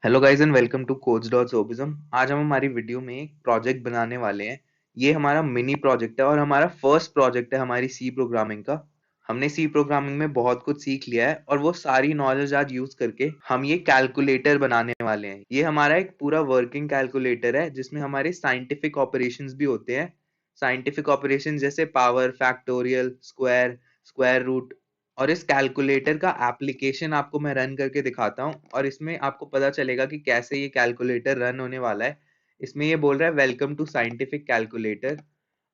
Hello guys and welcome to coach dot jobism. आज हम हमारी वीडियो में एक प्रोजेक्ट बनाने वाले हैं। ये हमारा मिनी प्रोजेक्ट है और हमारा फर्स्ट प्रोजेक्ट है हमारी सी प्रोग्रामिंग का। हमने सी प्रोग्रामिंग में बहुत कुछ सीख लिया है और वो सारी नॉलेज आज यूज करके हम ये कैलकुलेटर बनाने वाले हैं। ये हमारा एक पूरा वर्किंग कैलकुलेटर है जिसमें हमारे साइंटिफिक ऑपरेशंस भी होते हैं। साइंटिफिक ऑपरेशन जैसे power, factorial, square, square root. और इस कैलकुलेटर का एप्लीकेशन आपको मैं रन करके दिखाता हूँ और इसमें आपको पता चलेगा कि कैसे ये कैलकुलेटर रन होने वाला है। इसमें ये बोल रहा है वेलकम टू साइंटिफिक कैलकुलेटर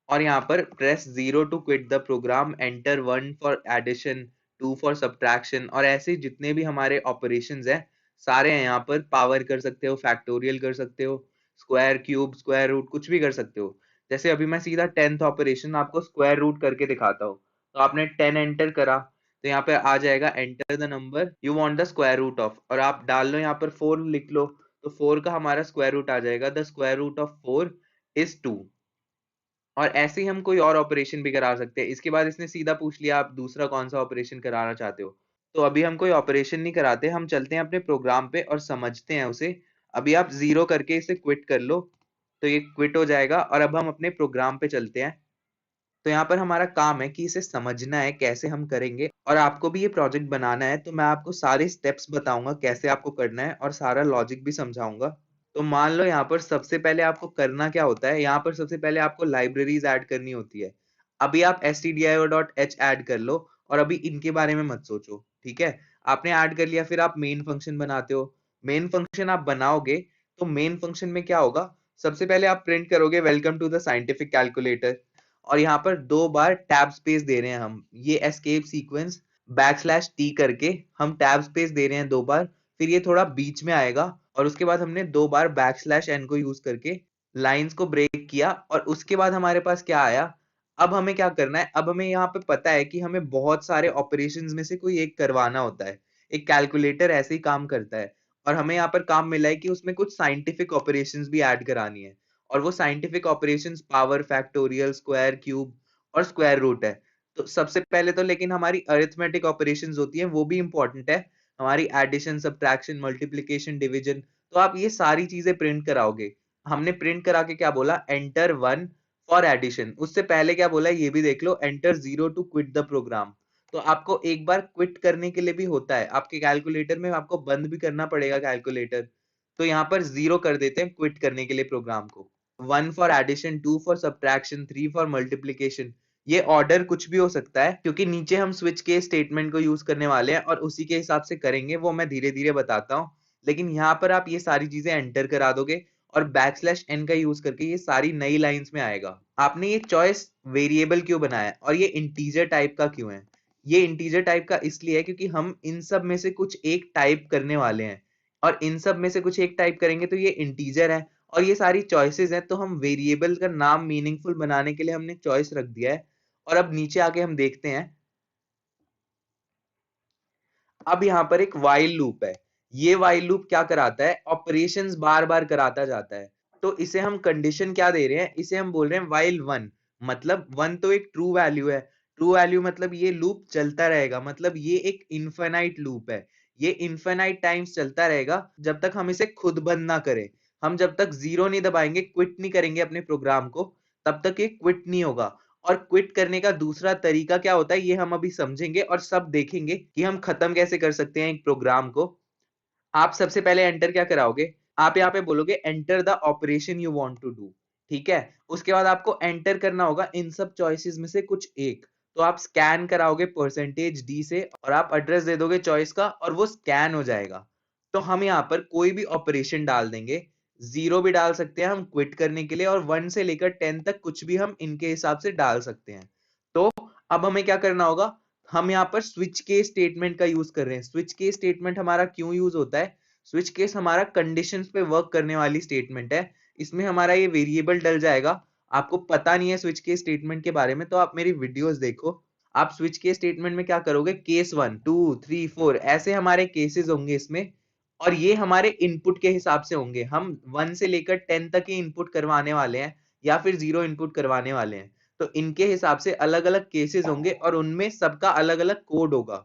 और यहाँ पर press 0 to quit the program, enter 1 for addition, 2 for subtraction और ऐसे जितने भी हमारे ऑपरेशंस हैं सारे हैं। यहाँ पर पावर कर सकते हो, फैक्टोरियल कर सकते हो, स्क्वायर, क्यूब, स्क्वायर रूट, कुछ भी कर सकते हो। जैसे अभी मैं सीधा 10th ऑपरेशन आपको स्क्वायर रूट करके दिखाता हूँ। तो आपने 10 एंटर करा तो यहाँ पे आ जाएगा enter the number you want the square root of, और आप डाल लो यहाँ पर 4 लिख लो तो 4 का हमारा स्क्वायर रूट आ जाएगा। The square root of 4 is 2। और ऐसे ही हम कोई और ऑपरेशन भी करा सकते हैं। इसके बाद इसने सीधा पूछ लिया आप दूसरा कौन सा ऑपरेशन कराना चाहते हो। तो अभी हम कोई ऑपरेशन नहीं कराते, हम चलते हैं अपने प्रोग्राम पे और समझते हैं उसे। अभी आप 0 करके इसे क्विट कर लो तो ये क्विट हो जाएगा और अब हम अपने प्रोग्राम पे चलते हैं। तो यहाँ पर हमारा काम है कि इसे समझना है कैसे हम करेंगे, और आपको भी ये प्रोजेक्ट बनाना है तो मैं आपको सारे स्टेप्स बताऊंगा कैसे आपको करना है और सारा लॉजिक भी समझाऊंगा। तो मान लो यहाँ पर सबसे पहले आपको करना क्या होता है, यहाँ पर सबसे पहले आपको लाइब्रेरीज ऐड करनी होती है। अभी आप stdio.h ऐड कर लो और अभी इनके बारे में मत सोचो, ठीक है। आपने ऐड कर लिया, फिर आप मेन फंक्शन बनाते हो। मेन फंक्शन आप बनाओगे तो मेन फंक्शन में क्या होगा, सबसे पहले आप प्रिंट करोगे welcome to the scientific calculator. और यहाँ पर 2 बार टैब स्पेस दे रहे हैं हम, ये एस्केप सीक्वेंस \t करके हम टैब स्पेस दे रहे हैं 2 बार। फिर ये थोड़ा बीच में आएगा और उसके बाद हमने 2 बार \n को यूज करके लाइंस को ब्रेक किया और उसके बाद हमारे पास क्या आया। अब हमें क्या करना है, अब हमें यहाँ पे पता है कि हमें बहुत सारे ऑपरेशंस में से कोई एक करवाना होता है। एक कैलकुलेटर ऐसे ही काम करता है और हमें यहाँ पर काम मिला है कि उसमें कुछ साइंटिफिक ऑपरेशंस भी ऐड करानी है। और वो scientific operations power, factorial, square, cube और स्क्वायर रूट है। तो सबसे पहले तो लेकिन हमारी अरिथमेटिक ऑपरेशंस होती हैं, वो भी इंपॉर्टेंट है। हमारी एडिशन, सब्ट्रैक्शन, मल्टीप्लिकेशन, डिवीजन। तो आप ये सारी चीजें प्रिंट कराओगे। हमने प्रिंट करा के क्या बोला, एंटर 1 फॉर एडिशन। उससे पहले क्या बोला है ये भी देख लो, enter 0 to quit the program. तो आपको एक बार क्विट करने के लिए भी होता है, आपके कैलकुलेटर में आपको बंद भी करना पड़ेगा कैलकुलेटर। तो यहाँ पर 0 कर देते हैं क्विट करने के लिए प्रोग्राम को। 1 for addition, 2 for subtraction, 3 for multiplication. ये ऑर्डर कुछ भी हो सकता है क्योंकि नीचे हम स्विच के स्टेटमेंट को यूज करने वाले हैं और उसी के हिसाब से करेंगे, वो मैं धीरे धीरे बताता हूँ। लेकिन यहाँ पर आप ये सारी चीजें एंटर करा दोगे और \n का यूज करके ये सारी नई लाइंस में आएगा। आपने ये चॉइस वेरिएबल क्यों बनाया है और ये इंटीजर टाइप का क्यों है। ये इंटीजर टाइप का इसलिए है क्योंकि हम इन सब में से कुछ एक टाइप करने वाले हैं और इन सब में से कुछ एक टाइप करेंगे तो ये इंटीजर है। और ये सारी चॉइसेस हैं तो हम वेरिएबल का नाम मीनिंगफुल बनाने के लिए हमने चॉइस रख दिया है। और अब नीचे आके हम देखते हैं, अब यहाँ पर एक वाइल लूप है। ये वाइल लूप क्या कराता है, ऑपरेशंस बार बार कराता जाता है। तो इसे हम कंडीशन क्या दे रहे हैं, इसे हम बोल रहे हैं वाइल 1। मतलब 1 तो एक ट्रू वैल्यू है। ट्रू वैल्यू मतलब ये लूप चलता रहेगा, मतलब ये एक इनफाइनाइट लूप है। ये इनफाइनाइट टाइम्स चलता रहेगा जब तक हम इसे खुद बंद ना करें। हम जब तक 0 नहीं दबाएंगे, क्विट नहीं करेंगे अपने प्रोग्राम को, तब तक ये क्विट नहीं होगा। और क्विट करने का दूसरा तरीका क्या होता है ये हम अभी समझेंगे और सब देखेंगे कि हम खत्म कैसे कर सकते हैं एक प्रोग्राम को। आप सबसे पहले एंटर क्या कराओगे, आप यहाँ पे बोलोगे enter the operation you want to do, ठीक है। उसके बाद आपको एंटर करना होगा इन सब चॉइसेस में से कुछ एक। तो आप स्कैन कराओगे %d से और आप एड्रेस दे दोगे चॉइस का और वो स्कैन हो जाएगा। तो हम यहाँ पर कोई भी ऑपरेशन डाल देंगे, 0 भी डाल सकते हैं हम क्विट करने के लिए और 1 से लेकर 10 तक कुछ भी हम इनके हिसाब से डाल सकते हैं। तो अब हमें क्या करना होगा, हम यहाँ पर स्विच केस स्टेटमेंट का यूज कर रहे हैं। स्विच केस स्टेटमेंट हमारा क्यों यूज होता है, स्विच केस हमारा कंडीशंस पे वर्क करने वाली स्टेटमेंट है। इसमें हमारा ये वेरिएबल डल जाएगा। आपको पता नहीं है स्विच केस स्टेटमेंट के बारे में तो आप मेरी वीडियोस देखो। आप स्विच केस स्टेटमेंट में क्या करोगे, केस 1 2 3 4 ऐसे हमारे केसेस होंगे इसमें। और ये हमारे इनपुट के हिसाब से होंगे, हम 1 से लेकर 10 तक ही इनपुट करवाने वाले हैं या फिर 0 इनपुट करवाने वाले हैं। तो इनके हिसाब से अलग अलग केसेस होंगे और उनमें सबका अलग अलग कोड होगा।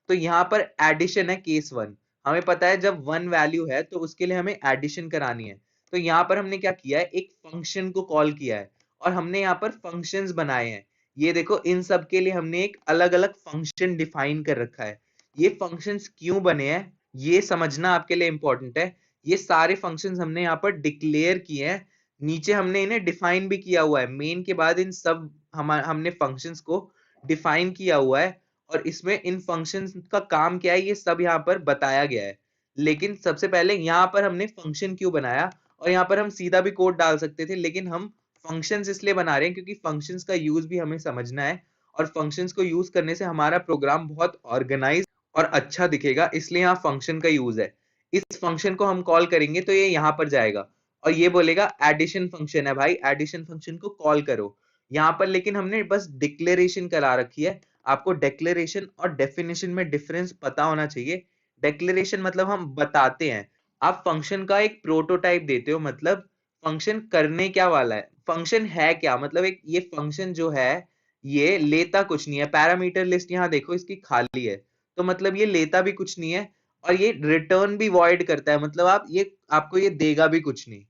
तो यहाँ पर एडिशन है केस 1, हमें पता है जब वन वैल्यू है तो उसके लिए हमें एडिशन करानी है। तो यहाँ पर हमने क्या किया है, एक फंक्शन को कॉल किया है और हमने यहाँ पर फंक्शंस बनाए हैं। ये देखो, इन सब के लिए हमने एक अलग अलग फंक्शन डिफाइन कर रखा है। ये फंक्शंस क्यों बने हैं ये समझना आपके लिए इंपॉर्टेंट है। ये सारे फंक्शंस हमने यहाँ पर डिक्लेयर किए हैं, नीचे हमने इन्हें डिफाइन भी किया हुआ है। मेन के बाद इन सब हमने फंक्शंस को डिफाइन किया हुआ है और इसमें इन फंक्शंस का काम क्या है ये सब यहाँ पर बताया गया है। लेकिन सबसे पहले यहाँ पर हमने फंक्शन क्यों बनाया, और यहाँ पर हम सीधा भी कोड डाल सकते थे, लेकिन हम फंक्शंस इसलिए बना रहे हैं क्योंकि फंक्शंस का यूज भी हमें समझना है और फंक्शंस को यूज करने से हमारा प्रोग्राम बहुत ऑर्गेनाइज और अच्छा दिखेगा, इसलिए यहाँ फंक्शन का यूज है। इस फंक्शन को हम कॉल करेंगे तो ये यहाँ पर जाएगा और ये बोलेगा एडिशन फंक्शन है भाई, एडिशन फंक्शन को कॉल करो यहाँ पर। लेकिन हमने बस डिक्लेरेशन करा रखी है। आपको डिक्लेरेशन और डेफिनेशन में डिफरेंस पता होना चाहिए। डिक्लेरेशन मतलब हम बताते हैं, आप फंक्शन का एक प्रोटोटाइप देते हो, मतलब फंक्शन करने क्या वाला है, फंक्शन है क्या, मतलब एक ये फंक्शन जो है ये लेता कुछ नहीं है। पैरामीटर लिस्ट यहाँ देखो इसकी खाली है, तो मतलब ये लेता भी कुछ नहीं है और ये रिटर्न भी वॉइड करता है, मतलब आप ये आपको ये देगा भी कुछ नहीं।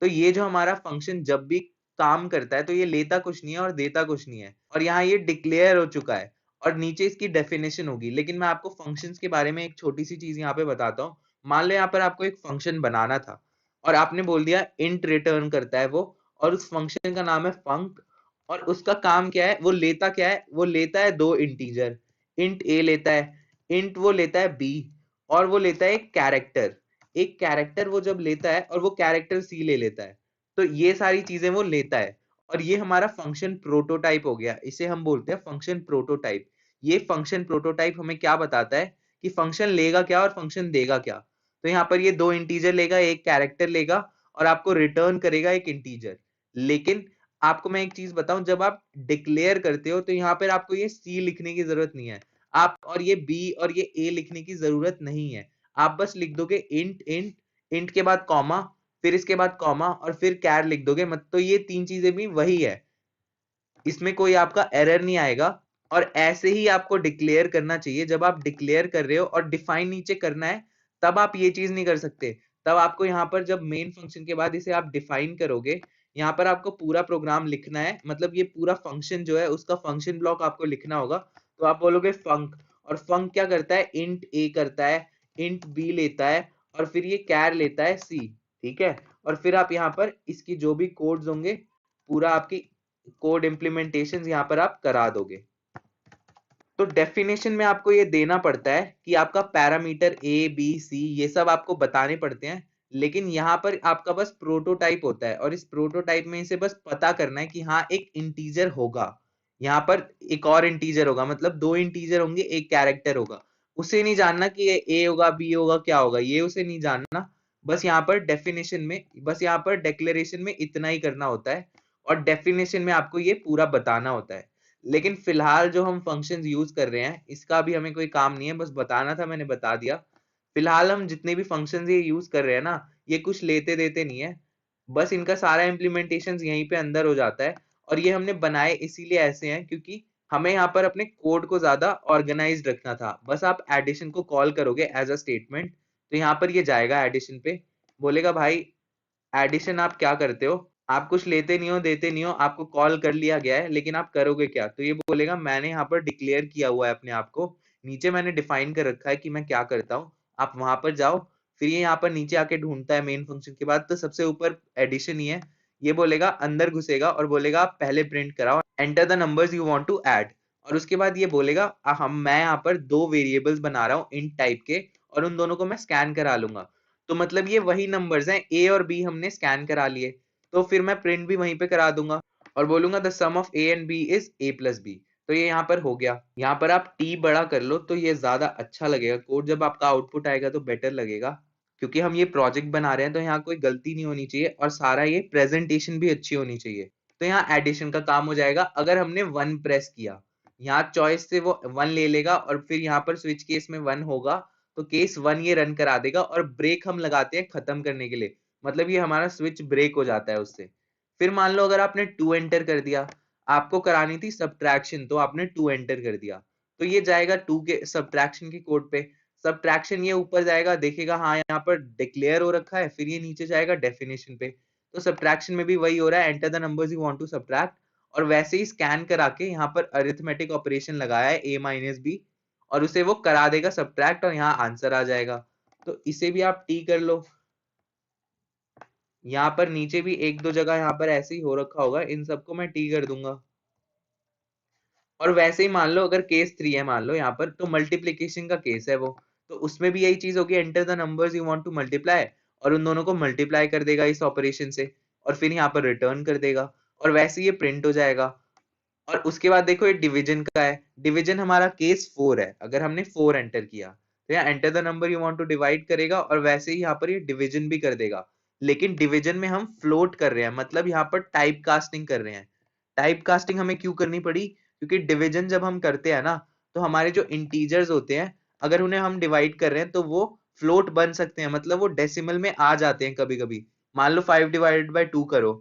तो ये जो हमारा फंक्शन जब भी काम करता है तो ये लेता कुछ नहीं है और देता कुछ नहीं है, और यहाँ ये डिक्लेयर हो चुका है और नीचे इसकी डेफिनेशन होगी। लेकिन मैं आपको फंक्शंस के बारे में एक छोटी सी चीज यहाँ पे बताता हूँ। मान लो यहाँ पर आपको एक फंक्शन बनाना था और आपने बोल दिया इंट रिटर्न करता है वो, और उस फंक्शन का नाम है फंक, और उसका काम क्या है, वो लेता क्या है, वो लेता है दो इंटीजर, इंट ए लेता है, इंट वो लेता है बी, और वो लेता है एक कैरेक्टर। एक कैरेक्टर वो जब लेता है और वो कैरेक्टर सी ले लेता है, तो ये सारी चीजें वो लेता है और ये हमारा फंक्शन प्रोटोटाइप हो गया। इसे हम बोलते हैं फंक्शन प्रोटोटाइप। ये फंक्शन प्रोटोटाइप हमें क्या बताता है कि फंक्शन लेगा क्या और फंक्शन देगा क्या। तो यहाँ पर ये दो इंटीजर लेगा, एक कैरेक्टर लेगा और आपको रिटर्न करेगा एक इंटीजर। लेकिन आपको मैं एक चीज बताऊं, जब आप डिक्लेयर करते हो तो यहाँ पर आपको ये सी लिखने की जरूरत नहीं है, आप और ये बी और ये ए लिखने की जरूरत नहीं है। आप बस लिख दोगे इंट इंट, इंट के बाद कॉमा, फिर इसके बाद कॉमा और फिर कैर लिख दोगे, मत तो ये तीन चीजें भी वही है, इसमें कोई आपका एरर नहीं आएगा। और ऐसे ही आपको डिक्लेयर करना चाहिए। जब आप डिक्लेयर कर रहे हो और डिफाइन नीचे करना है तब आप ये चीज नहीं कर सकते। तब आपको यहाँ पर जब मेन फंक्शन के बाद इसे आप डिफाइन करोगे, यहाँ पर आपको पूरा प्रोग्राम लिखना है, मतलब ये पूरा फंक्शन जो है उसका फंक्शन ब्लॉक आपको लिखना होगा। तो आप बोलोगे फंक, और फंक क्या करता है, इंट ए करता है, इंट बी लेता है और फिर ये कैर लेता है सी, ठीक है। और फिर आप यहाँ पर इसकी जो भी कोड्स होंगे पूरा आपकी कोड इम्प्लीमेंटेशन यहाँ पर आप करा दोगे। तो डेफिनेशन में आपको ये देना पड़ता है कि आपका पैरामीटर ए बी सी ये सब आपको बताने पड़ते हैं, लेकिन यहाँ पर आपका बस प्रोटोटाइप होता है और इस प्रोटोटाइप में इसे बस पता करना है कि हाँ एक इंटीजर होगा, यहाँ पर एक और इंटीजर होगा, मतलब दो इंटीजर होंगे एक कैरेक्टर होगा। उसे नहीं जानना कि ये ए होगा बी होगा क्या होगा, ये उसे नहीं जानना। बस यहाँ पर डेफिनेशन में, बस यहाँ पर डिक्लेरेशन में इतना ही करना होता है और डेफिनेशन में आपको ये पूरा बताना होता है। लेकिन फिलहाल जो हम फंक्शंस यूज कर रहे हैं इसका भी हमें कोई काम नहीं है, बस बताना था, मैंने बता दिया। फिलहाल हम जितने भी फंक्शंस ये यूज कर रहे हैं ना, ये कुछ लेते देते नहीं है, बस इनका सारा इम्प्लीमेंटेशन यहीं पे अंदर हो जाता है। और ये हमने बनाए इसीलिए ऐसे हैं क्योंकि हमें यहाँ पर अपने कोड को ज्यादा ऑर्गेनाइज्ड रखना था। बस आप एडिशन को कॉल करोगे एज अ स्टेटमेंट, तो यहाँ पर ये जाएगा एडिशन पे, बोलेगा भाई एडिशन आप क्या करते हो, आप कुछ लेते नहीं हो देते नहीं हो, आपको कॉल कर लिया गया है लेकिन आप करोगे क्या। तो ये बोलेगा मैंने यहाँ पर डिक्लेयर किया हुआ है अपने आप को, नीचे मैंने डिफाइन कर रखा है कि मैं क्या करता हूँ, आप वहां पर जाओ। फिर ये यहाँ पर नीचे आके ढूंढता है मेन फंक्शन के बाद, तो सबसे ऊपर एडिशन ही है। ये बोलेगा अंदर घुसेगा और बोलेगा आप पहले प्रिंट कराओ enter the numbers you want to add, और उसके बाद ये बोलेगा मैं यहाँ पर दो वेरिएबल्स बना रहा हूँ इंट टाइप के और उन दोनों को मैं स्कैन करा लूंगा। तो मतलब ये वही नंबर्स हैं, ए और बी हमने स्कैन करा लिए, तो फिर मैं प्रिंट भी वहीं पे करा दूंगा और बोलूंगा the sum of A and B is A plus B. तो ये यहाँ पर हो गया। यहाँ पर आप टी बड़ा कर लो तो ये ज्यादा अच्छा लगेगा कोड, जब आपका आउटपुट आएगा तो बेटर लगेगा। क्योंकि हम ये प्रोजेक्ट बना रहे हैं तो यहाँ कोई गलती नहीं होनी चाहिए और सारा ये प्रेजेंटेशन भी अच्छी होनी चाहिए। तो यहाँ एडिशन का काम हो जाएगा। अगर हमने वन प्रेस किया, यहाँ चॉइस से वो वन ले लेगा और फिर यहाँ पर स्विच केस में वन होगा, तो केस वन ये रन करा देगा। और ब्रेक हम लगाते हैं खत्म करने के लिए, मतलब ये हमारा स्विच ब्रेक हो जाता है उससे। फिर मान लो अगर आपने टू एंटर कर दिया, आपको करानी थी सब्ट्रैक्शन तो आपने टू एंटर कर दिया, तो ये जाएगा टू के सब्ट्रैक्शन के कोड पे। सब्ट्रैक्शन ये ऊपर जाएगा, देखेगा हाँ यहाँ पर डिक्लेयर हो रखा है, फिर ये नीचे जाएगा डेफिनेशन पे। तो सब्ट्रैक्शन में भी वही हो रहा है, enter the numbers you want to subtract, और वैसे ही स्कैन करा के यहाँ पर अरिथमेटिक ऑपरेशन लगाया है a माइनस बी, और उसे वो करा देगा सब्ट्रैक्ट, और यहाँ आंसर आ जाएगा। तो इसे भी आप टी कर लो। यहाँ पर नीचे भी एक दो जगह यहाँ पर ऐसे ही हो रखा होगा, इन सबको मैं टी कर दूंगा। और वैसे ही मान लो अगर केस 3 है, मान लो यहाँ पर, तो मल्टीप्लीकेशन का केस है वो, तो उसमें भी यही चीज होगी, enter the numbers you want to multiply, और उन दोनों को मल्टीप्लाई कर देगा इस ऑपरेशन से, और फिर यहाँ पर रिटर्न कर देगा, और वैसे ये प्रिंट हो जाएगा। और उसके बाद देखो ये डिवीजन का है, डिवीजन हमारा केस 4 है, अगर हमने 4 एंटर किया तो यहाँ enter the number you want to divide करेगा, और वैसे ही यहाँ पर ये डिवीजन भी कर देगा। लेकिन डिवीजन में हम फ्लोट कर रहे हैं, मतलब यहाँ पर टाइप कास्टिंग कर रहे हैं। टाइप कास्टिंग हमें क्यों करनी पड़ी? क्योंकि डिवीजन जब हम करते हैं ना, तो हमारे जो इंटीजर्स होते हैं, अगर उन्हें हम डिवाइड कर रहे हैं तो वो फ्लोट बन सकते हैं, मतलब वो डेसिमल में आ जाते हैं कभी कभी। मान लो 5 डिवाइडेड बाय 2 करो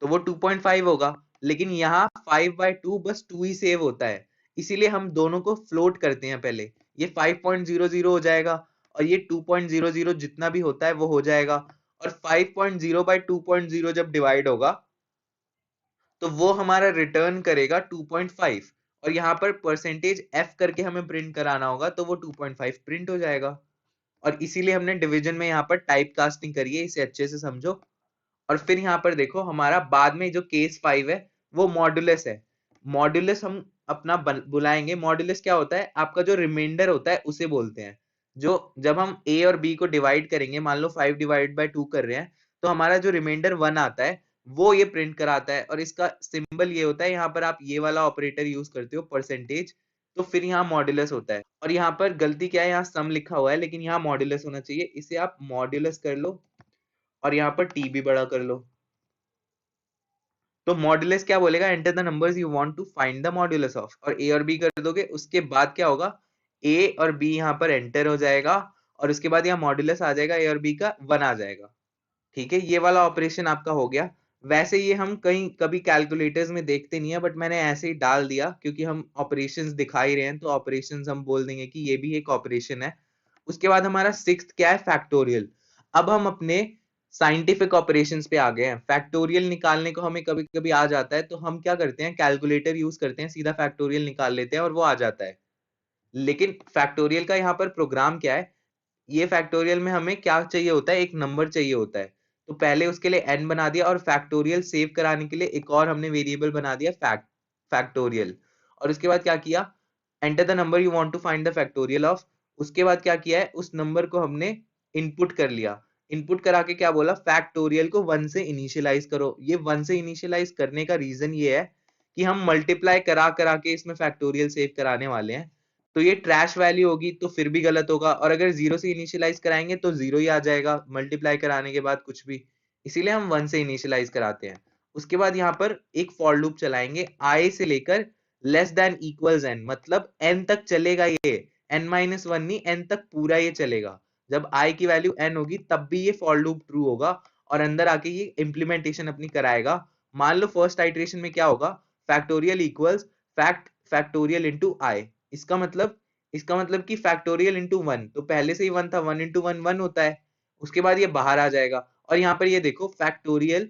तो वो 2.5 होगा, लेकिन यहाँ 5/2 बस 2 ही सेव होता है, इसीलिए हम दोनों को फ्लोट करते हैं पहले। ये 5.00 हो जाएगा, और ये 2.00 जितना भी होता है वो हो जाएगा, और 5.0 बाय 2.0 जब डिवाइड होगा तो वो हमारा रिटर्न करेगा 2.5, और यहाँ पर परसेंटेज f करके हमें प्रिंट कराना होगा, तो वो 2.5 प्रिंट हो जाएगा। और इसीलिए हमने डिवीजन में यहाँ पर टाइप कास्टिंग करी है, इसे अच्छे से समझो। और फिर यहाँ पर देखो हमारा बाद में जो केस 5 है वो मॉड्यूलस है। मॉड्यूलस हम अपना बुलाएंगे। मॉड्यूलस क्या होता है? आपका जो रिमाइंडर होता है उसे बोलते हैं। जो जब हम a और b को डिवाइड करेंगे, मान लो 5 डिवाइड बाय 2 कर रहे हैं, तो हमारा जो रिमाइंडर 1 आता है वो ये प्रिंट कराता है, और इसका सिंबल ये होता है, यहाँ पर आप ये वाला ऑपरेटर यूज करते हो परसेंटेज, तो फिर यहाँ मॉड्यूलस होता है। और यहाँ पर गलती क्या है, यहाँ सम लिखा हुआ है लेकिन यहाँ मॉड्यूलस होना चाहिए, इसे आप मॉड्यूलस कर लो, और यहाँ पर टी भी बड़ा कर लो। तो मॉड्यूलस क्या बोलेगा? Enter the numbers you want to find the modulus of, और ए और बी कर दोगे, उसके बाद क्या होगा, ए और बी यहाँ पर एंटर हो जाएगा, और उसके बाद यहाँ मॉड्यूलस आ जाएगा, ए और बी का 1 आ जाएगा। ठीक है, ये वाला ऑपरेशन आपका हो गया। वैसे ये हम कहीं कभी कैलकुलेटर्स में देखते नहीं है, बट मैंने ऐसे ही डाल दिया क्योंकि हम ऑपरेशंस दिखा ही रहे हैं, तो ऑपरेशंस हम बोल देंगे कि ये भी एक ऑपरेशन है। उसके बाद हमारा सिक्स्थ क्या है? फैक्टोरियल। अब हम अपने साइंटिफिक ऑपरेशंस पे आ गए हैं। फैक्टोरियल निकालने को हमें कभी कभी आ जाता है, तो हम क्या करते हैं, कैलकुलेटर यूज करते हैं, सीधा फैक्टोरियल निकाल लेते हैं और वो आ जाता है। लेकिन फैक्टोरियल का यहाँ पर प्रोग्राम क्या है? ये फैक्टोरियल में हमें क्या चाहिए होता है? एक नंबर चाहिए होता है। तो पहले उसके लिए n बना दिया, और फैक्टोरियल सेव कराने के लिए एक और हमने वेरिएबल बना दिया फैक्टोरियल। और उसके बाद क्या किया? Enter the number you want to find the factorial of. उसके बाद क्या किया है? उस नंबर को हमने इनपुट कर लिया। इनपुट करा के क्या बोला? फैक्टोरियल को 1 से इनिशियलाइज करो। ये 1 से इनिशियलाइज करने का रीजन ये है कि हम मल्टीप्लाई करा करा के इसमें फैक्टोरियल सेव कराने वाले हैं। तो ये ट्रैश वैल्यू होगी तो फिर भी गलत होगा, और अगर 0 से इनिशियलाइज कराएंगे तो 0 ही आ जाएगा मल्टीप्लाई कराने के बाद कुछ भी। इसीलिए हम 1 से इनिशियलाइज कराते हैं। उसके बाद यहाँ पर एक फॉर लूप चलाएंगे, i से लेकर लेस देन इक्वल्स n, मतलब n तक चलेगा ये, n-1 नहीं, n तक पूरा ये चलेगा। जब i की वैल्यू n होगी तब भी ये फॉर लूप ट्रू होगा, और अंदर आके ये इंप्लीमेंटेशन अपनी कराएगा। मान लो फर्स्ट आइटरेशन में क्या होगा? फैक्टोरियल इक्वल्स फैक्टोरियल इंटू आई। इसका मतलब कि फैक्टोरियल इंटू 1, तो पहले से ही 1 था, 1 इंटू 1 1 होता है। उसके बाद ये बाहर आ जाएगा, और यहाँ पर ये देखो फैक्टोरियल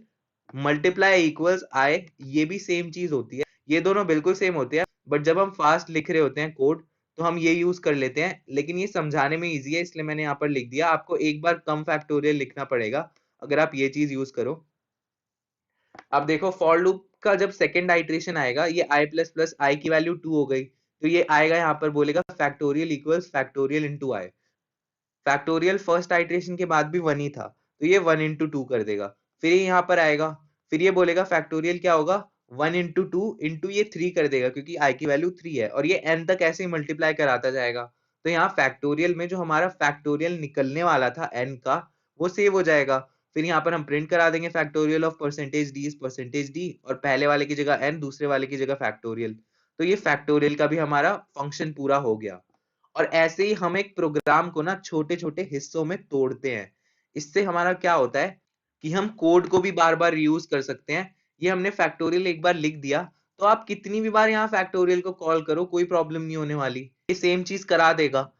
मल्टीप्लाई इक्वल्स आई, ये भी सेम चीज होती है। ये दोनों बिल्कुल सेम होते हैं, बट जब हम फास्ट लिख रहे होते हैं कोड तो हम ये यूज कर लेते हैं, लेकिन ये समझाने में इजी है इसलिए मैंने यहाँ पर लिख दिया। आपको एक बार कम फैक्टोरियल लिखना पड़ेगा अगर आप ये चीज यूज करो। अब देखो फॉर लूप का जब सेकंड आइटरेशन आएगा, ये i प्लस प्लस आई की वैल्यू 2 हो गई, तो ये आएगा यहाँ पर बोलेगा फैक्टोरियल इक्वल्स फैक्टोरियल इंटू आई। फैक्टोरियल फर्स्ट आइटरेशन के बाद भी 1 ही था, तो ये 1 इंटू 2 कर देगा। फिर ये यहाँ पर आएगा, फिर ये बोलेगा फैक्टोरियल क्या होगा? 1 इंटू 2 इंटू ये 3 कर देगा, क्योंकि i की वैल्यू 3 है, और ये n तक ऐसे ही मल्टीप्लाई कराता जाएगा। तो यहाँ फैक्टोरियल में जो हमारा फैक्टोरियल निकलने वाला था n का, वो सेव हो जाएगा। फिर यहाँ पर हम प्रिंट करा देंगे factorial of percentage D is percentage D, और पहले वाले की जगह n, दूसरे वाले की जगह फैक्टोरियल। तो ये फैक्टोरियल का भी हमारा फंक्शन पूरा हो गया। और ऐसे ही हम एक प्रोग्राम को ना छोटे छोटे हिस्सों में तोड़ते हैं। इससे हमारा क्या होता है कि हम कोड को भी बार बार रीयूज कर सकते हैं। ये हमने फैक्टोरियल एक बार लिख दिया, तो आप कितनी भी बार यहाँ फैक्टोरियल को कॉल करो कोई प्रॉब्लम नहीं होने वाली, ये सेम चीज करा देगा।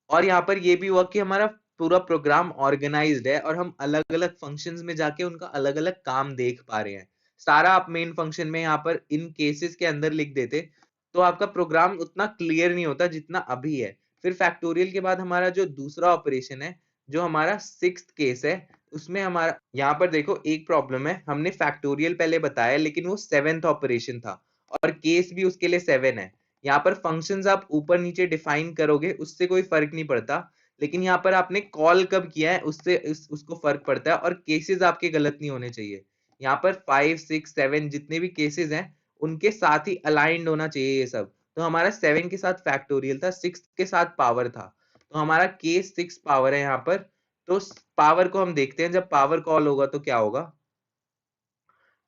और यहाँ पर ये भी हुआ कि हमारा पूरा प्रोग्राम ऑर्गेनाइज्ड है और हम अलग अलग फंक्शंस में जाके उनका अलग अलग काम देख पा रहे हैं। सारा आप मेन फंक्शन में यहाँ पर इन केसेस के अंदर लिख देते तो आपका प्रोग्राम उतना क्लियर नहीं होता जितना अभी है। फिर फैक्टोरियल के बाद हमारा जो दूसरा ऑपरेशन है, जो हमारा सिक्स्थ केस है, उसमें हमारा यहाँ पर देखो एक प्रॉब्लम है, हमने फैक्टोरियल पहले बताया लेकिन वो सेवेंथ ऑपरेशन था और केस भी उसके लिए 7 है। यहाँ पर फंक्शंस आप ऊपर नीचे डिफाइन करोगे उससे कोई फर्क नहीं पड़ता, लेकिन यहाँ पर आपने कॉल कब किया है उससे उसको फर्क पड़ता है और केसेस आपके गलत नहीं होने चाहिए। यहाँ पर 5 6 7 जितने भी केसेस हैं उनके साथ ही अलाइंड होना चाहिए ये सब। तो हमारा 7 के साथ फैक्टोरियल था, 6 के साथ पावर था, तो हमारा केस 6 पावर है यहाँ पर। तो पावर को हम देखते हैं, जब पावर कॉल होगा तो क्या होगा।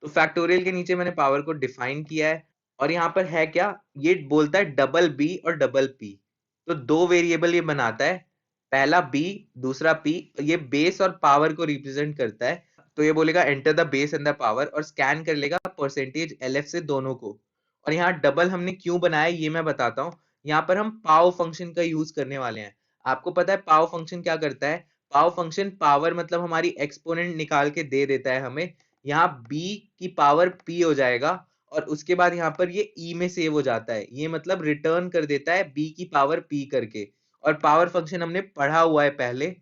तो फैक्टोरियल के नीचे मैंने पावर को डिफाइन किया है और यहाँ पर है क्या, ये बोलता है डबल बी और डबल पी। तो दो वेरिएबल ये बनाता है, पहला बी दूसरा पी, ये बेस और पावर को रिप्रेजेंट करता है। तो ये बोलेगा enter the base and the power और स्कैन कर लेगा परसेंटेज एल एफ से दोनों को। और यहाँ डबल हमने क्यों बनाया ये मैं बताता हूँ। यहाँ पर हम पाव फंक्शन का यूज करने वाले हैं। आपको पता है पाव फंक्शन क्या करता है। पाव फंक्शन पावर मतलब हमारी एक्सपोनेंट निकाल के दे देता है हमें। यहाँ b की पावर p हो जाएगा और उसके बाद यहाँ पर ये e में सेव हो जाता है, ये मतलब रिटर्न कर देता है b की पावर p करके। और पावर फंक्शन हमने पढ़ा हुआ है पहले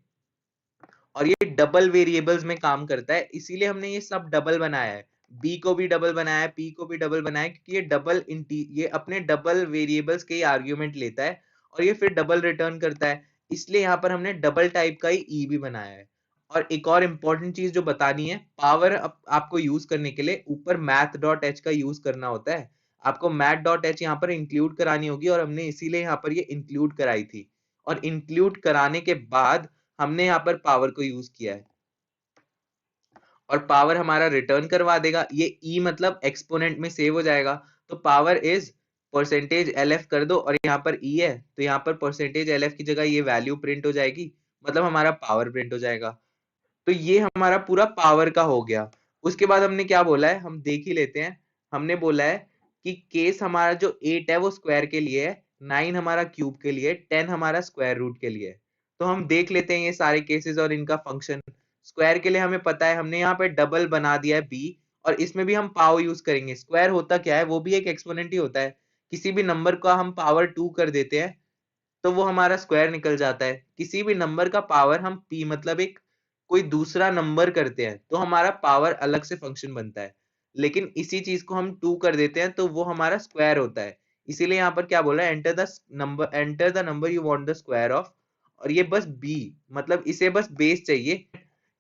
और ये डबल वेरिएबल्स में काम करता है, इसीलिए हमने ये सब डबल बनाया है। b को भी डबल बनाया है, p को भी डबल बनाया है, क्योंकि ये अपने डबल वेरिएबल्स के आर्ग्यूमेंट लेता है और ये फिर डबल रिटर्न करता है। इसलिए यहाँ पर हमने डबल टाइप का ही e भी बनाया है। और एक और इम्पोर्टेंट चीज जो बतानी है, पावर आपको यूज करने के लिए ऊपर मैथ डॉट एच का यूज करना होता है। आपको मैथ डॉट एच यहाँ पर इंक्लूड करानी होगी और हमने इसीलिए यहाँ पर ये इंक्लूड कराई थी। और इंक्लूड कराने के बाद हमने यहाँ पर पावर को यूज किया है और पावर हमारा रिटर्न करवा देगा। ये ई मतलब एक्सपोनेंट में सेव हो जाएगा। तो power is percentage L F कर दो और यहाँ पर ई है तो यहाँ पर परसेंटेज एल एफ की जगह ये वैल्यू प्रिंट हो जाएगी, मतलब हमारा पावर प्रिंट हो जाएगा। तो ये हमारा पूरा पावर का हो गया। उसके बाद हमने क्या बोला है हम देख ही लेते हैं। हमने बोला है कि केस हमारा जो 8 है वो स्क्वायर के लिए है, 9 हमारा क्यूब के लिए, 10 हमारा स्क्वायर रूट के लिए है। तो हम देख लेते हैं ये सारे केसेस और इनका फंक्शन। स्क्वायर के लिए हमें पता है, हमने यहाँ पे डबल बना दिया है बी और इसमें भी हम पावर यूज करेंगे। स्क्वायर होता क्या है, वो भी एक एक्सपोनेंट ही होता है। किसी भी नंबर का हम पावर 2 कर देते हैं तो वो हमारा स्क्वायर निकल जाता है। किसी भी नंबर का पावर हम p मतलब एक कोई दूसरा नंबर करते हैं तो हमारा पावर अलग से फंक्शन बनता है, लेकिन इसी चीज को हम 2 कर देते हैं तो वो हमारा स्क्वायर होता है। इसीलिए यहाँ पर क्या बोला है, enter the number you want the square of. और ये बस b मतलब इसे बस बेस चाहिए,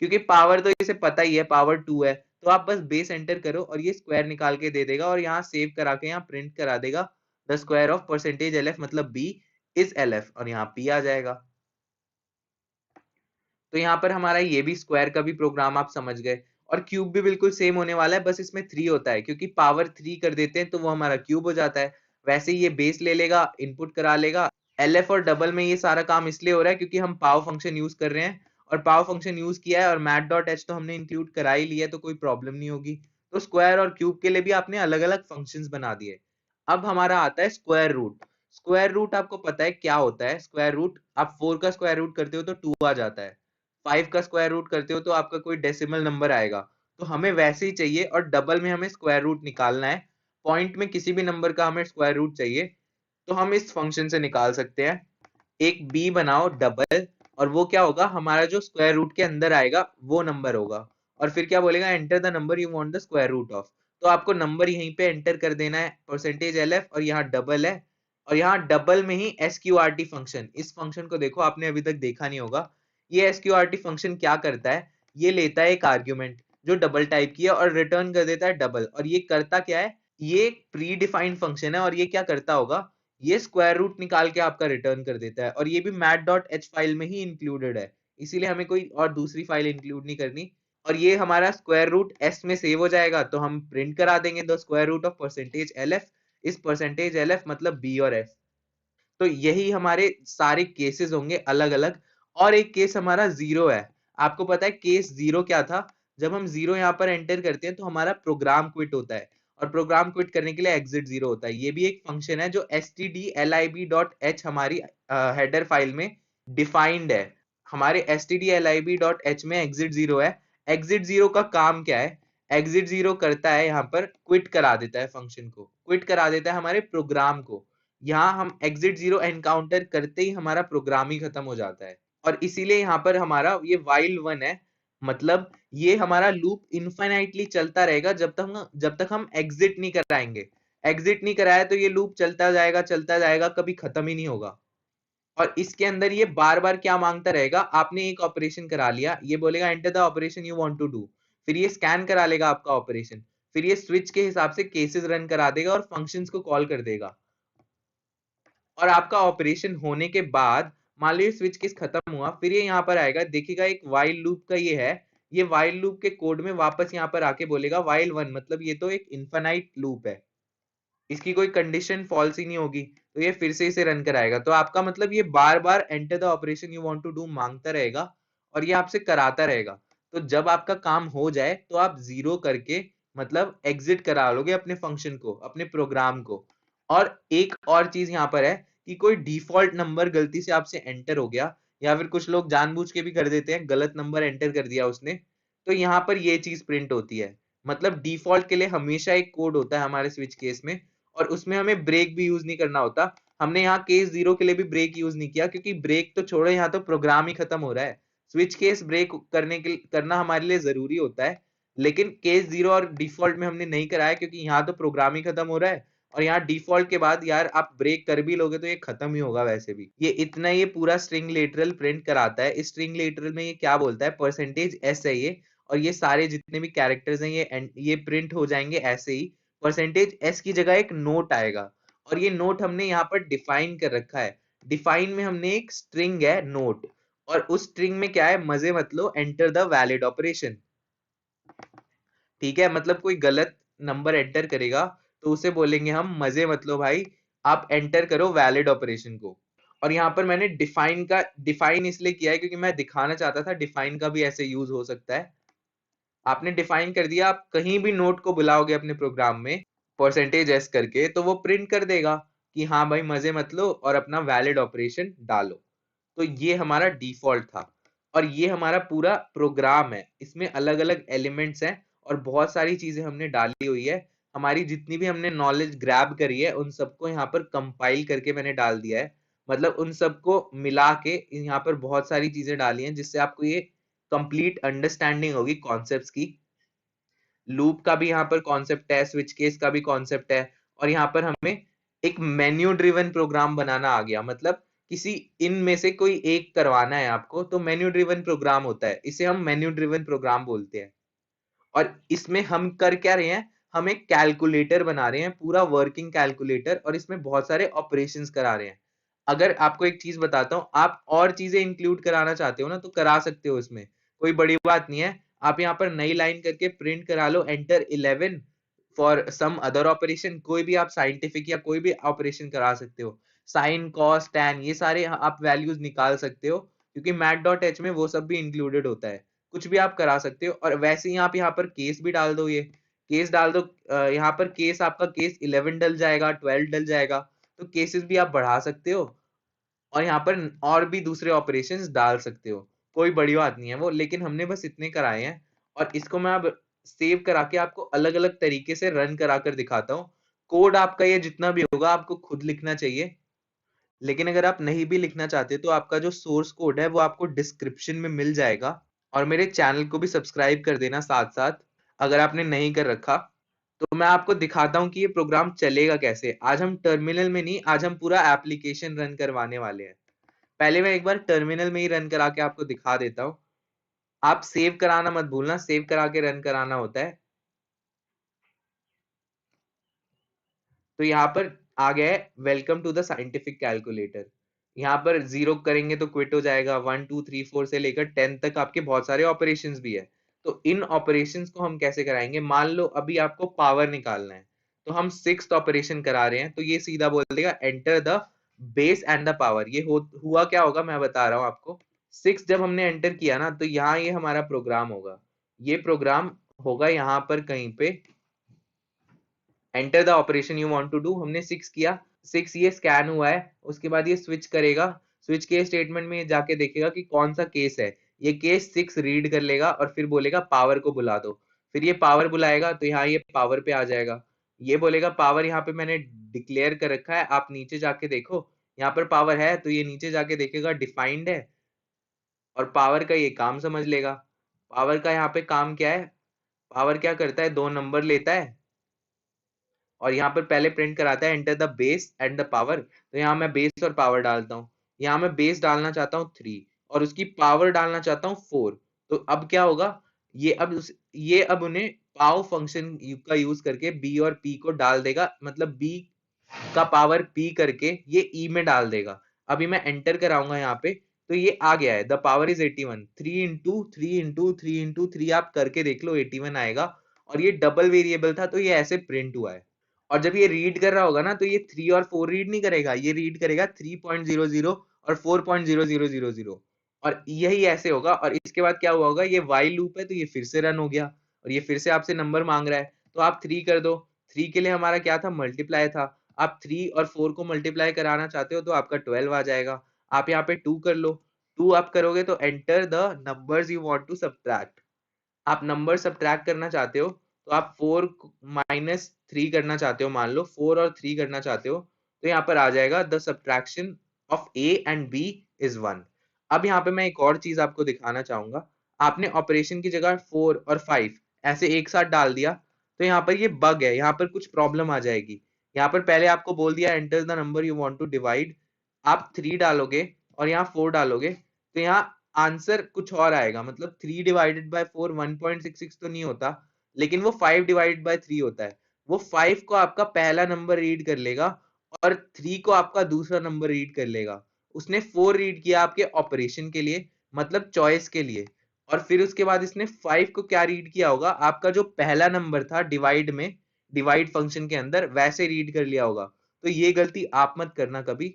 क्योंकि पावर तो इसे पता ही है पावर 2 है, तो आप बस बेस एंटर करो और ये स्क्वायर निकाल के दे देगा और यहाँ सेव करा के यहाँ प्रिंट करा देगा the square of percentage L F मतलब b इज एल एफ और यहाँ p आ जाएगा। तो यहाँ पर हमारा ये भी स्क्वायर का भी प्रोग्राम आप समझ गए। और क्यूब भी बिल्कुल सेम होने वाला है, बस इसमें 3 होता है, क्योंकि पावर 3 कर देते हैं तो वो हमारा क्यूब हो जाता है। वैसे ही ये बेस ले लेगा, इनपुट करा लेगा। एल एफ और डबल में ये सारा काम इसलिए हो रहा है क्योंकि हम पाव फंक्शन यूज कर रहे हैं और पाव फंक्शन यूज किया है और मैथ डॉट एच तो हमने इंक्लूड करा ही लिया है तो कोई प्रॉब्लम नहीं होगी। तो स्क्वायर और क्यूब के लिए भी आपने अलग अलग फंक्शंस बना दिए। अब हमारा आता है स्क्वायर रूट। स्क्वायर रूट आपको पता है क्या होता है। स्क्वायर रूट आप 4 का स्क्वायर रूट करते हो तो 2 आ जाता है, 5 का स्क्वायर रूट करते हो तो आपका कोई डेसिमल नंबर आएगा। तो हमें वैसे ही चाहिए और डबल में हमें स्क्वायर रूट निकालना है। पॉइंट में किसी भी नंबर का हमें स्क्वायर रूट चाहिए तो हम इस फंक्शन से निकाल सकते हैं। एक b बनाओ डबल और वो क्या होगा, हमारा जो स्क्वायर रूट के अंदर आएगा वो नंबर होगा। और फिर क्या बोलेगा, enter the number you want the square root of. तो आपको नंबर यहीं पे एंटर कर देना है परसेंटेज एल एफ और यहाँ डबल है और यहाँ डबल में ही एसक्यूआरटी फंक्शन। इस फंक्शन को देखो, आपने अभी तक देखा नहीं होगा। ये एसक्यूआरटी फंक्शन क्या करता है, ये लेता है एक आर्ग्यूमेंट जो डबल टाइप की है और रिटर्न कर देता है डबल। और ये करता क्या है, ये प्री डिफाइंड फंक्शन है और ये क्या करता होगा, ये स्क्वायर रूट निकाल के आपका रिटर्न कर देता है और ये भी मैथ.h फाइल में ही इंक्लूडेड है, इसीलिए हमें कोई और दूसरी फाइल इंक्लूड नहीं करनी। और ये हमारा स्क्वायर रूट s में सेव हो जाएगा तो हम प्रिंट करा देंगे the square root of percentage L F. इस परसेंटेज एल एफ मतलब b और f। तो यही हमारे सारे केसेस होंगे अलग अलग। और एक केस हमारा जीरो है। आपको पता है केस जीरो क्या था, जब हम जीरो यहाँ पर एंटर करते हैं तो हमारा प्रोग्राम क्विट होता है और प्रोग्राम क्विट करने के लिए एग्जिट जीरो होता है। ये भी एक फंक्शन है जो stdlib.h हमारी हेडर फाइल में डिफाइंड है, हमारे stdlib.h में एग्जिट जीरो है। एग्जिट जीरो का काम क्या है? एग्जिट जीरो करता है यहाँ पर क्विट करा देता है, फंक्शन को क्विट करा देता है हमारे प्रोग्राम को। यहाँ हम एग्जिट जीरो एनकाउंटर करते ही हमारा प्रोग्राम ही खत्म हो जाता है। और इसीलिए यहाँ पर हमारा ये while वन है, मतलब ये हमारा लूप इनफाइनाइटली चलता रहेगा जब तक हम एग्जिट नहीं कराएंगे। एग्जिट नहीं कराया तो ये लूप चलता जाएगा, कभी खत्म ही नहीं होगा। और इसके अंदर ये बार बार क्या मांगता रहेगा? आपने एक ऑपरेशन करा लिया, ये बोलेगा enter the operation you want to do, फिर ये स्कैन करा लेगा आपका ऑपरेशन, फिर ये स्विच के हिसाब से केसेस रन करा देगा और फंक्शंस को कॉल कर देगा। और आपका ऑपरेशन होने के बाद मान लीजिए स्विच केस खत्म हुआ, फिर ये यहाँ पर आएगा, देखिएगा एक वाइल लूप का ये है, ये वाइल लूप के कोड में वापस यहाँ पर आके बोलेगा वाइल वन, मतलब ये तो एक इनफाइनाइट लूप है, इसकी कोई कंडीशन फॉल्स ही नहीं होगी, तो ये फिर से इसे रन कराएगा। तो आपका मतलब ये बार बार enter the operation you want to do मांगता रहेगा और ये आपसे कराता रहेगा। तो जब आपका काम हो जाए तो आप जीरो करके मतलब एग्जिट करा लोगे अपने फंक्शन को, अपने प्रोग्राम को। और एक और चीज यहाँ पर है कि कोई डिफॉल्ट नंबर गलती से आपसे एंटर हो गया, या फिर कुछ लोग जानबूझ के भी कर देते हैं, गलत नंबर एंटर कर दिया उसने, तो यहाँ पर ये चीज प्रिंट होती है। मतलब डिफॉल्ट के लिए हमेशा एक कोड होता है हमारे स्विच केस में, और उसमें हमें ब्रेक भी यूज नहीं करना होता। हमने यहाँ केस जीरो के लिए भी ब्रेक यूज नहीं किया, क्योंकि ब्रेक तो छोड़ो, यहाँ तो प्रोग्राम ही खत्म हो रहा है। स्विच केस ब्रेक करना हमारे लिए जरूरी होता है, लेकिन केस जीरो और डिफॉल्ट में हमने नहीं कराया, क्योंकि यहाँ तो प्रोग्राम ही खत्म हो रहा है। और यहाँ डिफॉल्ट के बाद यार आप ब्रेक कर भी लोगे तो ये खत्म ही होगा वैसे भी। ये इतना ये पूरा स्ट्रिंग लेटरल प्रिंट कराता है। इस स्ट्रिंग लेटरल में ये क्या बोलता है, परसेंटेज एस है ये, और ये सारे जितने भी कैरेक्टर्स हैं ये प्रिंट हो जाएंगे ऐसे ही। परसेंटेज एस की जगह एक नोट आएगा, और ये नोट हमने यहाँ पर डिफाइन कर रखा है। डिफाइन में हमने एक स्ट्रिंग है नोट, और उस स्ट्रिंग में क्या है, मजे मत लो, एंटर द वैलिड ऑपरेशन। ठीक है, मतलब कोई गलत नंबर एंटर करेगा तो उसे बोलेंगे हम मजे मत लो भाई, आप एंटर करो वैलिड ऑपरेशन को। और यहाँ पर मैंने डिफाइन इसलिए किया है क्योंकि मैं दिखाना चाहता था डिफाइन का भी ऐसे यूज हो सकता है। आपने डिफाइन कर दिया, आप कहीं भी नोट को बुलाओगे अपने प्रोग्राम में परसेंटेज एस करके, तो वो प्रिंट कर देगा कि हाँ भाई मजे मत लो और अपना वैलिड ऑपरेशन डालो। तो ये हमारा डिफॉल्ट था, और ये हमारा पूरा प्रोग्राम है, इसमें अलग अलग एलिमेंट्स हैं और बहुत सारी चीजें हमने डाली हुई है। हमारी जितनी भी हमने नॉलेज ग्रैब करी है उन सबको यहाँ पर कंपाइल करके मैंने डाल दिया है, मतलब उन सबको मिला के यहाँ पर बहुत सारी चीजें डाली हैं जिससे आपको ये कंप्लीट अंडरस्टैंडिंग होगी कॉन्सेप्ट्स की। लूप का भी यहाँ पर कॉन्सेप्ट है, स्विच केस का भी कॉन्सेप्ट है, और यहाँ पर हमें एक मेन्यू ड्रिवन प्रोग्राम बनाना आ गया, मतलब किसी इनमें से कोई एक करवाना है आपको, तो मेन्यू ड्रिवन प्रोग्राम होता है, इसे हम मेन्यू ड्रिवन प्रोग्राम बोलते हैं। और इसमें हम कर क्या रहे हैं, हम एक कैलकुलेटर बना रहे हैं, पूरा वर्किंग कैलकुलेटर, और इसमें बहुत सारे ऑपरेशंस करा रहे हैं। अगर आपको एक चीज बताता हूँ, आप और चीजें इंक्लूड कराना चाहते हो ना तो करा सकते हो, इसमें कोई बड़ी बात नहीं है। आप यहाँ पर नई लाइन करके प्रिंट करा लो enter 11 for some other operation, कोई भी आप साइंटिफिक या कोई भी ऑपरेशन करा सकते हो, साइन कॉस टैन ये सारे आप वैल्यूज निकाल सकते हो, क्योंकि मैट.h में वो सब भी इंक्लूडेड होता है। कुछ भी आप करा सकते हो, और वैसे ही आप यहाँ पर केस भी डाल दो, ये केस डाल दो, यहाँ पर केस आपका केस 11 डल जाएगा, 12 डल जाएगा, तो केसेस भी आप बढ़ा सकते हो, और यहाँ पर और भी दूसरे ऑपरेशंस डाल सकते हो। कोई बड़ी बात नहीं है वो, लेकिन हमने बस इतने कराए हैं, और इसको मैं अब सेव करा के आपको अलग अलग तरीके से रन करा कर दिखाता हूँ। कोड आपका ये जितना भी होगा आपको खुद लिखना चाहिए, लेकिन अगर आप नहीं भी लिखना चाहते तो आपका जो सोर्स कोड है वो आपको डिस्क्रिप्शन में मिल जाएगा। और मेरे चैनल को भी सब्सक्राइब कर देना साथ साथ, अगर आपने नहीं कर रखा। तो मैं आपको दिखाता हूँ कि ये प्रोग्राम चलेगा कैसे। आज हम टर्मिनल में नहीं, आज हम पूरा एप्लीकेशन रन करवाने वाले हैं। पहले मैं एक बार टर्मिनल में ही रन करा के आपको दिखा देता हूँ। आप सेव कराना मत भूलना, सेव करा के रन कराना होता है। तो यहाँ पर आ गया है welcome to the scientific calculator. यहाँ पर जीरो करेंगे तो क्विट हो जाएगा, 1 2 3 4 से लेकर 10 तक आपके बहुत सारे ऑपरेशंस भी है। तो इन ऑपरेशंस को हम कैसे कराएंगे, मान लो अभी आपको पावर निकालना है, तो हम सिक्स्थ ऑपरेशन करा रहे हैं, तो ये सीधा बोल देगा enter the base and the power. ये हुआ क्या होगा मैं बता रहा हूँ आपको। सिक्स जब हमने एंटर किया ना, तो यहाँ ये हमारा प्रोग्राम होगा, ये प्रोग्राम होगा यहाँ पर कहीं पे, enter the operation you want to do, हमने सिक्स किया, सिक्स ये स्कैन हुआ है, उसके बाद ये स्विच करेगा, स्विच केस स्टेटमेंट में जाके देखेगा कि कौन सा केस है, ये केस 6 रीड कर लेगा और फिर बोलेगा पावर को बुला दो। फिर ये पावर बुलाएगा तो यहाँ ये पावर पे आ जाएगा। ये बोलेगा पावर यहाँ पे मैंने डिक्लेयर कर रखा है, आप नीचे जाके देखो यहाँ पर पावर है, तो ये नीचे जाके देखेगा डिफाइंड है और पावर का ये काम समझ लेगा। पावर का यहाँ पे काम क्या है, पावर क्या करता है, दो नंबर लेता है और यहाँ पर पहले प्रिंट कराता है enter the base and the power. तो यहाँ मैं बेस और पावर डालता हूँ। यहाँ मैं बेस डालना चाहता हूँ 3 और उसकी पावर डालना चाहता हूँ 4। तो अब क्या होगा, ये अब उन्हें पाव फंक्शन का यूज करके बी और पी को डाल देगा, मतलब बी का पावर पी करके ये ई में डाल देगा। अभी मैं एंटर कराऊंगा यहाँ पे, तो ये आ गया है, the power is 81। 3 into 3 into 3 into 3 आप करके देख लो, 81 आएगा। और ये डबल वेरिएबल था तो ये ऐसे प्रिंट हुआ है। और जब ये रीड कर रहा होगा ना, तो ये 3 और 4 रीड नहीं करेगा, ये रीड करेगा 3.00 और 4.0000। और यही ऐसे होगा। और इसके बाद क्या हुआ होगा, ये वाइल लूप है तो ये फिर से रन हो गया और ये फिर से आपसे नंबर मांग रहा है, तो आप 3 कर दो। 3 के लिए हमारा क्या था, मल्टीप्लाई था। आप 3 और 4 को मल्टीप्लाई कराना चाहते हो तो आपका 12 आ जाएगा। आप यहाँ पे 2 कर लो। 2 आप करोगे तो enter the numbers you want to subtract. आप नंबर सब्ट्रैक्ट करना चाहते हो तो आप 4 माइनस 3 करना चाहते हो, मान लो 4 और 3 करना चाहते हो, तो यहाँ पर आ जाएगा the subtraction of A and B is 1। अब यहाँ पे मैं एक और चीज आपको दिखाना चाहूंगा। आपने ऑपरेशन की जगह 4 और 5 ऐसे एक साथ डाल दिया, तो यहाँ पर ये बग है, यहाँ पर कुछ प्रॉब्लम आ जाएगी। यहाँ पर पहले आपको बोल दिया enter the number you want to divide, आप 3 डालोगे और यहाँ 4 डालोगे, तो यहाँ आंसर कुछ और आएगा। मतलब 3 डिवाइडेड बाय 4 1.66 तो नहीं होता, लेकिन वो 5 डिवाइडेड बाय 3 होता है। वो 5 को आपका पहला नंबर रीड कर लेगा और 3 को आपका दूसरा नंबर रीड कर लेगा। उसने 4 रीड किया आपके ऑपरेशन के लिए, मतलब चॉइस के लिए। और फिर उसके बाद इसने 5 को क्या रीड किया होगा, आपका जो पहला नंबर था डिवाइड में, डिवाइड फंक्शन के अंदर वैसे रीड कर लिया होगा। तो ये गलती आप मत करना कभी।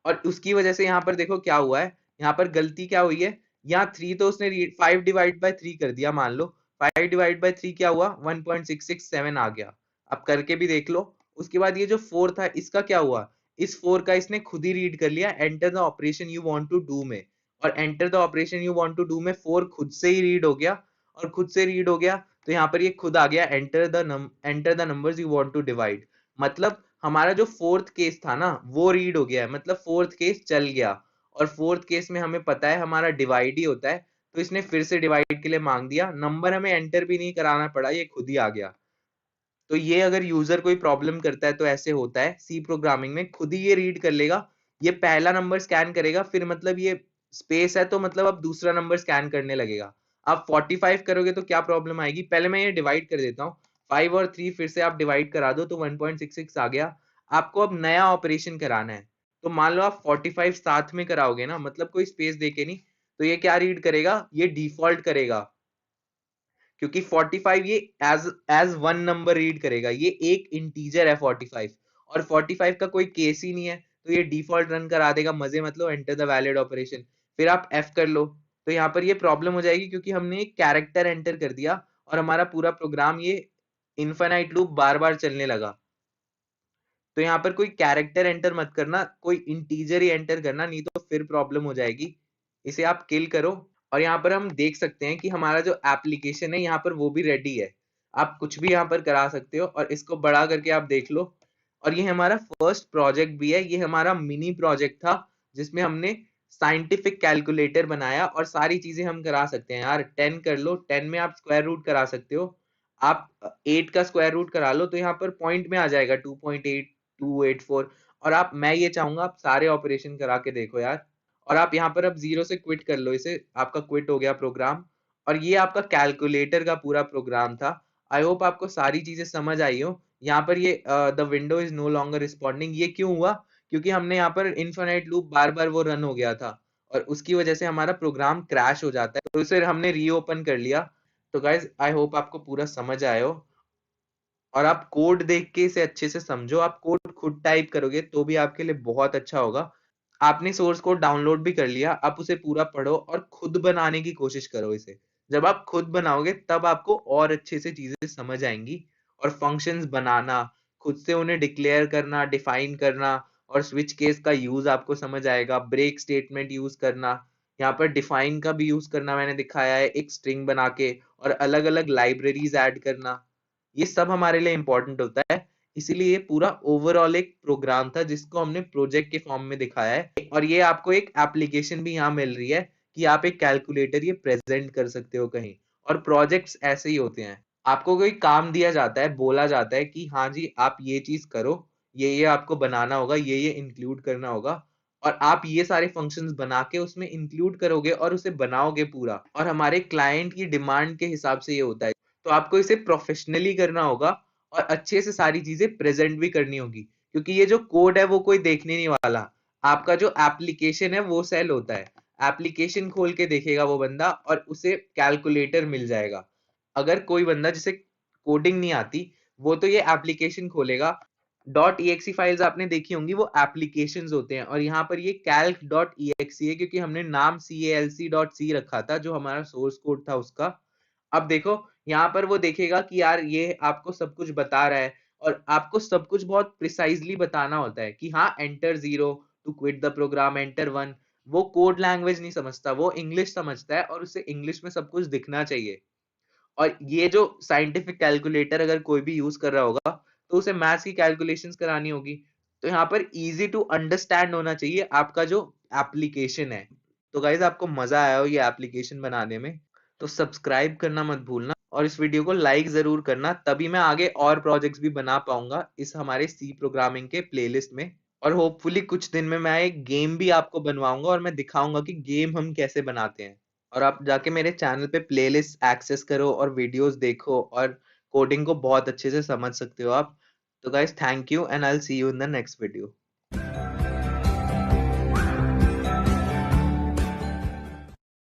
और उसकी वजह से यहाँ पर देखो क्या हुआ है, यहाँ पर गलती क्या हुई है, यहाँ 3 तो उसने 5 डिवाइड बाय 3 कर दिया, मान लो 5 डिवाइड बाय 3 क्या हुआ, 1.667 आ गया। अब करके भी देख लो। उसके बाद ये जो 4 था इसका क्या हुआ, इस 4 का इसने खुद ही रीड कर लिया enter the operation you want to do में। और enter the operation you want to do में 4 खुद से ही रीड हो गया। और खुद से रीड हो गया तो यहाँ पर ये खुद आ गया enter the numbers you want to divide. मतलब हमारा जो फोर्थ केस था ना वो रीड हो गया है, मतलब फोर्थ केस चल गया। और फोर्थ केस में हमें पता है हमारा डिवाइड ही होता है, तो इसने फिर से डिवाइड के लिए मांग दिया, नंबर हमें एंटर भी नहीं कराना पड़ा, ये खुद ही आ गया। तो ये अगर यूजर कोई प्रॉब्लम करता है तो ऐसे होता है सी प्रोग्रामिंग में, खुद ही ये रीड कर लेगा। ये पहला नंबर स्कैन करेगा, फिर मतलब ये स्पेस है तो मतलब अब दूसरा नंबर स्कैन करने लगेगा। आप 45 करोगे तो क्या प्रॉब्लम आएगी, पहले मैं ये डिवाइड कर देता हूँ। 5 और 3 फिर से आप डिवाइड करा दो तो 1.66 आ गया। आपको अब नया ऑपरेशन कराना है, तो मान लो आप 45 साथ में कराओगे ना, मतलब कोई स्पेस देके नहीं, तो ये क्या रीड करेगा, ये डिफॉल्ट करेगा। क्योंकि 45 ये as as one number read करेगा, ये एक इंटीजर है 45। और 45 का कोई केस ही नहीं है, तो ये डिफॉल्ट रन करा देगा, मजे मतलब एंटर द वैलिड ऑपरेशन। फिर आप एफ कर लो, तो यहाँ पर ये प्रॉब्लम हो जाएगी क्योंकि हमने एक कैरेक्टर एंटर कर दिया और हमारा पूरा प्रोग्राम ये इनफाइनाइट लूप बार बार चलने लगा। तो यहाँ पर कोई कैरेक्टर एंटर मत करना, कोई इंटीजर ही एंटर करना, नहीं तो फिर प्रॉब्लम हो जाएगी। इसे आप किल करो। और यहाँ पर हम देख सकते हैं कि हमारा जो एप्लीकेशन है यहाँ पर वो भी रेडी है। आप कुछ भी यहाँ पर करा सकते हो और इसको बड़ा करके आप देख लो। और ये हमारा फर्स्ट प्रोजेक्ट भी है, ये हमारा मिनी प्रोजेक्ट था जिसमें हमने साइंटिफिक कैलकुलेटर बनाया और सारी चीजें हम करा सकते हैं यार। 10 कर लो, 10 में आप स्क्वायर रूट करा सकते हो। आप 8 का स्क्वायर रूट करा लो तो यहाँ पर पॉइंट में आ जाएगा 2.8284। और आप, मैं ये चाहूंगा आप सारे ऑपरेशन करा के देखो यार। और आप यहाँ पर अब जीरो से क्विट कर लो इसे, आपका क्विट हो गया प्रोग्राम। और ये आपका कैलकुलेटर का पूरा प्रोग्राम था। आई होप आपको सारी चीजें समझ आई हो। यहाँ पर ये the window is no longer responding, ये क्यों हुआ, क्योंकि हमने यहाँ पर इनफिनिट लूप बार बार वो रन हो गया था और उसकी वजह से हमारा प्रोग्राम क्रैश हो जाता है, तो इसे हमने रीओपन कर लिया। तो गाइज आई होप आपको पूरा समझ आए हो। और आप कोड देख के इसे अच्छे से समझो, आप कोड खुद टाइप करोगे तो भी आपके लिए बहुत अच्छा होगा। आपने सोर्स कोड डाउनलोड भी कर लिया, आप उसे पूरा पढ़ो और खुद बनाने की कोशिश करो इसे। जब आप खुद बनाओगे तब आपको और अच्छे से चीजें समझ आएंगी। और फंक्शंस बनाना, खुद से उन्हें डिक्लेयर करना, डिफाइन करना और स्विच केस का यूज आपको समझ आएगा, ब्रेक स्टेटमेंट यूज करना, यहाँ पर डिफाइन का भी यूज करना मैंने दिखाया है एक स्ट्रिंग बना के, और अलग अलग लाइब्रेरीज ऐड करना, ये सब हमारे लिए इंपॉर्टेंट होता है। इसीलिए ये पूरा ओवरऑल एक प्रोग्राम था जिसको हमने प्रोजेक्ट के फॉर्म में दिखाया है, और ये आपको एक एप्लीकेशन भी यहाँ मिल रही है कि आप एक कैलकुलेटर ये प्रेजेंट कर सकते हो कहीं। और प्रोजेक्ट्स ऐसे ही होते हैं, आपको कोई काम दिया जाता है, बोला जाता है कि हाँ जी आप ये चीज करो, ये आपको बनाना होगा, ये इंक्लूड करना होगा, और आप ये सारे फंक्शंस बना के उसमें इंक्लूड करोगे और उसे बनाओगे पूरा, और हमारे क्लाइंट की डिमांड के हिसाब से ये होता है। तो आपको इसे प्रोफेशनली करना होगा और अच्छे से सारी चीजें प्रेजेंट भी करनी होगी, क्योंकि ये जो कोड है वो कोई देखने नहीं वाला, आपका जो एप्लीकेशन है वो सेल होता है, एप्लीकेशन खोल के देखेगा वो बंदा और उसे कैलकुलेटर मिल जाएगा। अगर कोई बंदा जिसे कोडिंग नहीं आती, वो तो ये एप्लीकेशन खोलेगा, .exe फाइल्स आपने देखी होंगी, वो एप्लीकेशंस होते हैं, और यहाँ पर ये calc.exe है क्योंकि हमने नाम calc.c रखा था जो हमारा सोर्स कोड था उसका। अब देखो यहाँ पर वो देखेगा कि यार ये आपको सब कुछ बता रहा है, और आपको सब कुछ बहुत प्रिसाइजली बताना होता है कि हाँ enter 0 to quit the program, enter 1। वो कोड लैंग्वेज नहीं समझता, वो इंग्लिश समझता है, और उसे इंग्लिश में सब कुछ दिखना चाहिए। और ये जो साइंटिफिक कैलकुलेटर अगर कोई भी यूज कर रहा होगा तो उसे मैथ्स की कैलकुलेशंस करानी होगी, तो यहाँ पर इजी टू अंडरस्टैंड होना चाहिए आपका जो एप्लीकेशन है। तो गाइज आपको मजा आया हो ये एप्लीकेशन बनाने में, तो सब्सक्राइब करना मत भूलना, और इस वीडियो को लाइक जरूर करना, तभी मैं आगे और प्रोजेक्ट्स भी बना पाऊंगा इस हमारे सी प्रोग्रामिंग के प्लेलिस्ट में। और होपफुली कुछ दिन में मैं एक गेम भी आपको बनवाऊंगा और मैं दिखाऊंगा कि गेम हम कैसे बनाते हैं। और आप जाके मेरे चैनल पे प्लेलिस्ट एक्सेस करो और वीडियोस देखो, और कोडिंग को बहुत अच्छे से समझ सकते हो आप। तो guys thank you and I will see you in the next video.